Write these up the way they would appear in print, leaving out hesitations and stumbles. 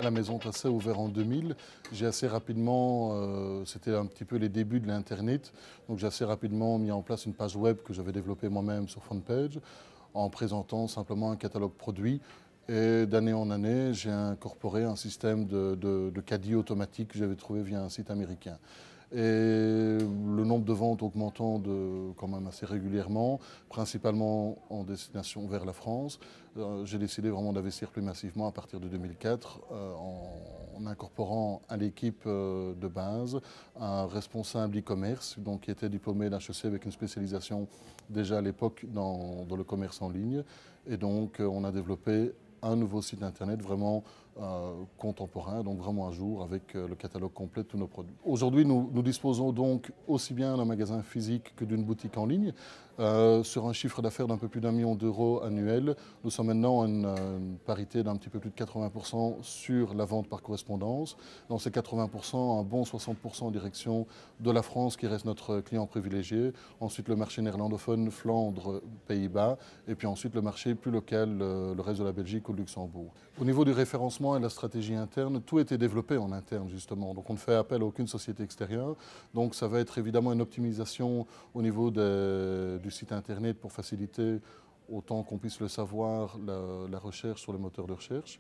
La maison Tasset a ouvert en 2000. J'ai assez rapidement, c'était un petit peu les débuts de l'Internet, donc j'ai assez rapidement mis en place une page web que j'avais développée moi-même sur FrontPage en présentant simplement un catalogue produit. Et d'année en année, j'ai incorporé un système de caddie automatique que j'avais trouvé via un site américain. Et le nombre de ventes augmentant quand même assez régulièrement, principalement en destination vers la France, j'ai décidé vraiment d'investir plus massivement à partir de 2004 en incorporant à l'équipe de base un responsable e-commerce qui était diplômé d'HEC avec une spécialisation déjà à l'époque dans le commerce en ligne. Et donc on a développé un nouveau site internet vraiment contemporain, donc vraiment à jour avec le catalogue complet de tous nos produits. Aujourd'hui, nous disposons donc aussi bien d'un magasin physique que d'une boutique en ligne. Sur un chiffre d'affaires d'un peu plus d'1 million d'euros annuel, nous sommes maintenant à une parité d'un petit peu plus de 80% sur la vente par correspondance. Dans ces 80%, un bon 60% en direction de la France qui reste notre client privilégié. Ensuite le marché néerlandophone, Flandre, Pays-Bas. Et puis ensuite le marché plus local, le reste de la Belgique ou le Luxembourg. Au niveau du référencement et de la stratégie interne, tout a été développé en interne justement. Donc on ne fait appel à aucune société extérieure. Donc ça va être évidemment une optimisation au niveau du site internet pour faciliter autant qu'on puisse le savoir, la recherche sur les moteurs de recherche.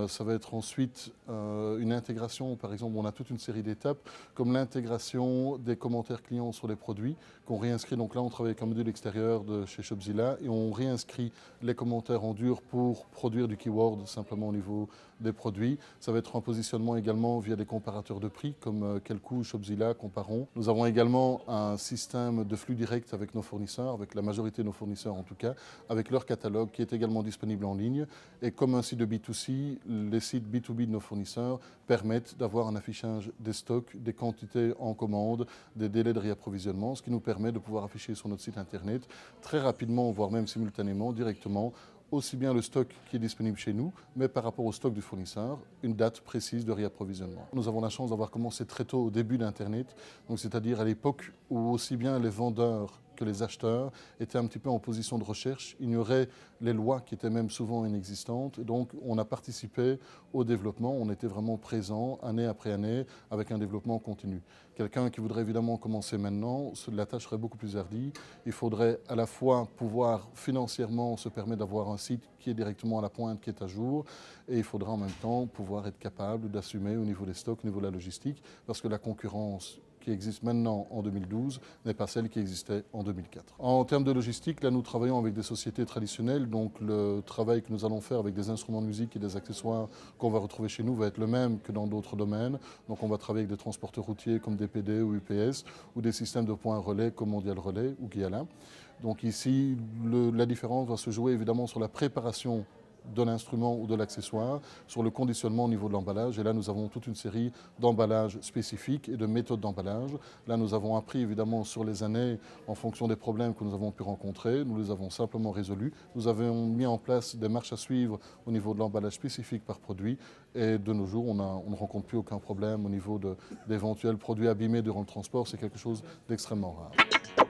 Ça va être ensuite une intégration, par exemple, on a toute une série d'étapes, comme l'intégration des commentaires clients sur les produits, qu'on réinscrit. Donc là, on travaille avec un module extérieur de chez Shopzilla et on réinscrit les commentaires en dur pour produire du keyword simplement au niveau des produits. Ça va être un positionnement également via des comparateurs de prix, comme quel coût Shopzilla, comparons. Nous avons également un système de flux direct avec nos fournisseurs, avec la majorité de nos fournisseurs en tout cas, avec leur catalogue qui est également disponible en ligne. Et comme un site de B2C, les sites B2B de nos fournisseurs permettent d'avoir un affichage des stocks, des quantités en commande, des délais de réapprovisionnement, ce qui nous permet de pouvoir afficher sur notre site internet très rapidement, voire même simultanément, directement, aussi bien le stock qui est disponible chez nous, mais par rapport au stock du fournisseur, une date précise de réapprovisionnement. Nous avons la chance d'avoir commencé très tôt au début d'Internet, c'est-à-dire à l'époque où aussi bien les vendeurs que les acheteurs étaient un petit peu en position de recherche, ignoraient les lois qui étaient même souvent inexistantes. Donc on a participé au développement, on était vraiment présent année après année avec un développement continu. Quelqu'un qui voudrait évidemment commencer maintenant, la tâche serait beaucoup plus hardie. Il faudrait à la fois pouvoir financièrement se permettre d'avoir un site qui est directement à la pointe, qui est à jour, et il faudra en même temps pouvoir être capable d'assumer au niveau des stocks, au niveau de la logistique, parce que la concurrence qui existe maintenant en 2012 n'est pas celle qui existait en 2004. En termes de logistique, là nous travaillons avec des sociétés traditionnelles, donc le travail que nous allons faire avec des instruments de musique et des accessoires qu'on va retrouver chez nous va être le même que dans d'autres domaines. Donc on va travailler avec des transporteurs routiers comme DPD ou UPS ou des systèmes de points relais comme Mondial Relais ou Guyala. Donc ici, la différence va se jouer évidemment sur la préparation de l'instrument ou de l'accessoire, sur le conditionnement au niveau de l'emballage. Et là, nous avons toute une série d'emballages spécifiques et de méthodes d'emballage. Là, nous avons appris évidemment sur les années en fonction des problèmes que nous avons pu rencontrer. Nous les avons simplement résolus. Nous avons mis en place des marches à suivre au niveau de l'emballage spécifique par produit. Et de nos jours, on ne rencontre plus aucun problème au niveau d'éventuels produits abîmés durant le transport. C'est quelque chose d'extrêmement rare.